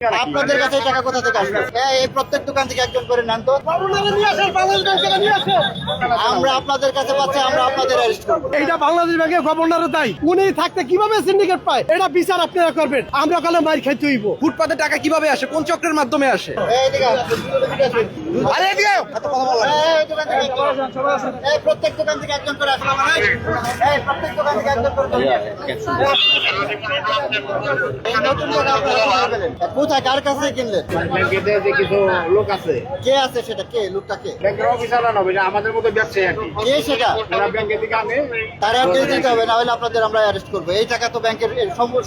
আপনাদের কাছে এই টাকা কোথা থেকে আসবে? এই প্রত্যেক দোকান থেকে একজন করে নেন তো। আমরা আপনাদের কাছে পাচ্ছি, আমরা আপনাদের অ্যারেস্ট করব। এইটা বাংলাদেশ ব্যাংকের গভর্নরের দায়। উনি থাকতে কিভাবে সিন্ডিকেট পায় এটা বিচার আপনারা করবেন। আমরা কালে মাইর খাইতে হইব। ফুটপাতে টাকা কিভাবে আসে, কোন চক্রের মাধ্যমে আসে? এইদিকে আসুন। আরে এদিকে আও। এত কথা বললাম। এই দোকান থেকে এই প্রত্যেক দোকান থেকে একজন করে আসলাম না। এই প্রত্যেক দোকান থেকে একজন করে এই নতুন টাকা আপনারা কোথায় পেলেন? কোথায় কার কাছে কিনলেন? ব্যাংকেতে যে কিছু লোক আছে, কে আছে সেটা? কে লোকটা? কে ব্যাংকের অফিসাররা নবে না, আমাদের মতো ব্যবসায়ী আর কি। কে সেটা? ওরা ব্যাংকের দিকে আনে, তার অ্যাড্রেস দিতে হবে, না হলে আপনাদের আমরা অ্যারেস্ট করবো। এই টাকা তো ব্যাংকের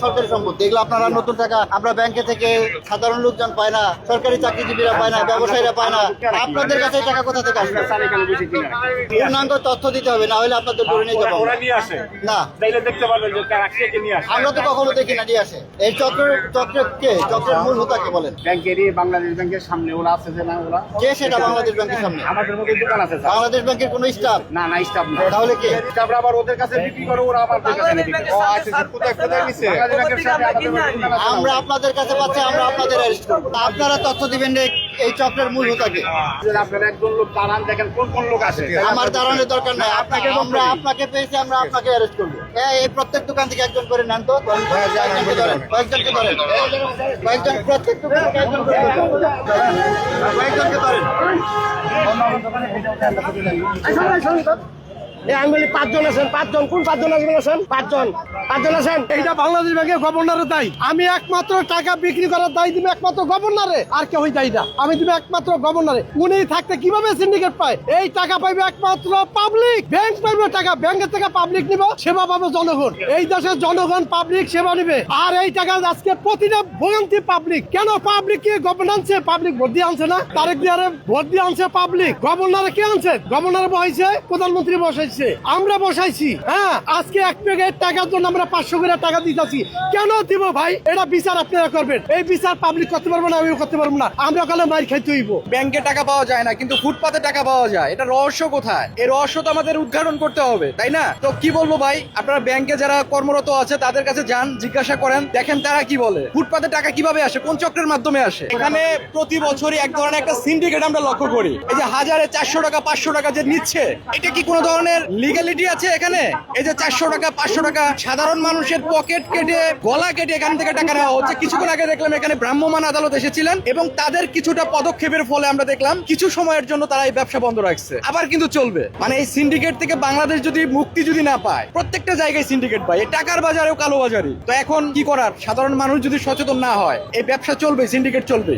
সরকারি সম্পত্তি। এগুলো আপনারা নতুন টাকা আমরা ব্যাংকে থেকে সাধারণ লোকজন পায় না, সরকারি চাকরিজীবীরা পায় না, ব্যবসায়ীরা পায় না। আপনাদের কাছে এই টাকা কোথা থেকে আসবে? স্যার এখানে বেশি কিনা পূর্ণাঙ্গ তথ্য দিতে হবে, না হলে আপনাদের ধরে নিয়ে যাবো। ওরা নিয়ে আসে, না, তাইলে দেখতে পারবেন যে কারা কে নিয়ে আসে। আমরা তো কখনো দেখি না নিয়ে আসে। এই চক্রের কে? চক্রের মূল হোতাকে বলেন। ব্যাংকেরই বাংলাদেশ ব্যাংকের সামনে ওরা আছে যে না, ওরা কে সেটা? বাংলাদেশ ব্যাংকের সামনে আমাদের মতো দোকান আছে স্যার। বাংলাদেশ ব্যাংকের কোনো স্টাফ? না না, স্টাফ না। তাহলে কে? স্টাফরা আবার ওদের কাছে বিক্রি করে, ওরা আবার ওদের কাছে বিক্রি করে। ও আচ্ছা, কোথায় কোথায় নিছে? বাংলাদেশ ব্যাংকের সামনে আমাদের মতো দোকান আছে। আমরা আপনাদের কাছে পাচ্ছি, আমরা আপনাদের অ্যারেস্ট করবো। আপনারা তথ্য দিবেন যে এই চক্রের মূল হোতাকে। আপনারা একজন লোক দাঁড়ান, দেখেন কোন কোন লোক আছে। আমার দাঁড়ানোর দরকার নাই। আমরা আপনাকে পেয়েছি, আমরা আপনাকে অ্যারেস্ট করবো। এই প্রত্যেক দোকান থেকে একজন করে নেন তো। কয়েকজনকে ধরেন, কয়েকজনকে ধরেন, কয়েকজন প্রত্যেক দোকান থেকে একজন করে নেন। কয়েকজনকে ধরেন। এই আঙ্গুলি পাঁচজন আছেন, পাঁচজন। কোন পাঁচজন আছেন? পাঁচজন আছেন। এইটা বাংলাদেশ ব্যাংকের গভর্নরের দায়। আমি একমাত্র টাকা বিক্রি করার দায় দিব একমাত্র গভর্নরে, আর কেউ দায়ী না। আমি দিব একমাত্র গভর্নরে। উনি থাকতে কিভাবে সিন্ডিকেট পায়? এই টাকা পাইবে একমাত্র পাবলিক। ব্যাংক পাইবে টাকা, ব্যাংকের থেকে পাবলিক নিব, সেবা পাবে জনগণ। এই দেশের জনগণ পাবলিক সেবা নিবে। আর এই টাকা আজকে প্রতিটা ভোগান্তি পাবলিক। কেন পাবলিক? কি গভর্নরেন্সে পাবলিক ভোট দিয়ে আনছে না? তারেক দিয়ারে ভোট দিয়ে আনছে পাবলিক। গভর্নরে কে আনছে? গভর্নর বসাইছে, প্রধানমন্ত্রী বসাইছে, আমরা বসাইছি। হ্যাঁ, আজকে এক প্যাকেট টাকার জন্য আমরা 500 করে টাকা দিতেছি। কেন দিব ভাই? এটা বিচার আপনারা করবেন। এই বিচার পাবলিক করতে পারবো না, আমিও করতে পারবো না। আমরা কালে মাইর খাইতে হইব। ব্যাংকে টাকা পাওয়া যায় না, কিন্তু ফুটপাতে টাকা পাওয়া যায়। এটা রহস্য কোথায়? এই রহস্য তো আমাদের উদ্ঘাটন করতে হবে, তাই না? তো কি বলবো ভাই, আপনারা ব্যাংকে যারা কর্মরত আছে তাদের কাছে যান, জিজ্ঞাসা করেন, দেখেন তারা কি বলে। ফুটপাতে টাকা কিভাবে আসে, কোন চক্রের মাধ্যমে আসে? এখানে প্রতি বছরই এক ধরনের একটা সিন্ডিকেট আমরা লক্ষ্য করি। এই যে হাজারে 400 টাকা 500 টাকা যে নিচ্ছে, এটা কি কোনো ধরনের লিগ্যালিটি আছে এখানে? এই যে 400 টাকা 500 টাকা সাধারণ মানুষের পকেট কেটে, গলা কেটে এখান থেকে টাকা নেওয়া হচ্ছে। কিছুক্ষণ আগে দেখলাম এখানে ভ্রাম্যমাণ আদালত এসেছিলেন এবং তাদের কিছুটা পদক্ষেপের ফলে আমরা দেখলাম কিছু সময়ের জন্য তারা এই ব্যবসা বন্ধ রাখছে, আবার কিন্তু চলবে। মানে এই সিন্ডিকেট থেকে বাংলাদেশ যদি মুক্তি না পায়, প্রত্যেকটা জায়গায় সিন্ডিকেট পায়, এই টাকার বাজারেও কালোবাজারি। তো এখন কি করার? সাধারণ মানুষ যদি সচেতন না হয়, এই ব্যবসা চলবে, সিন্ডিকেট চলবে।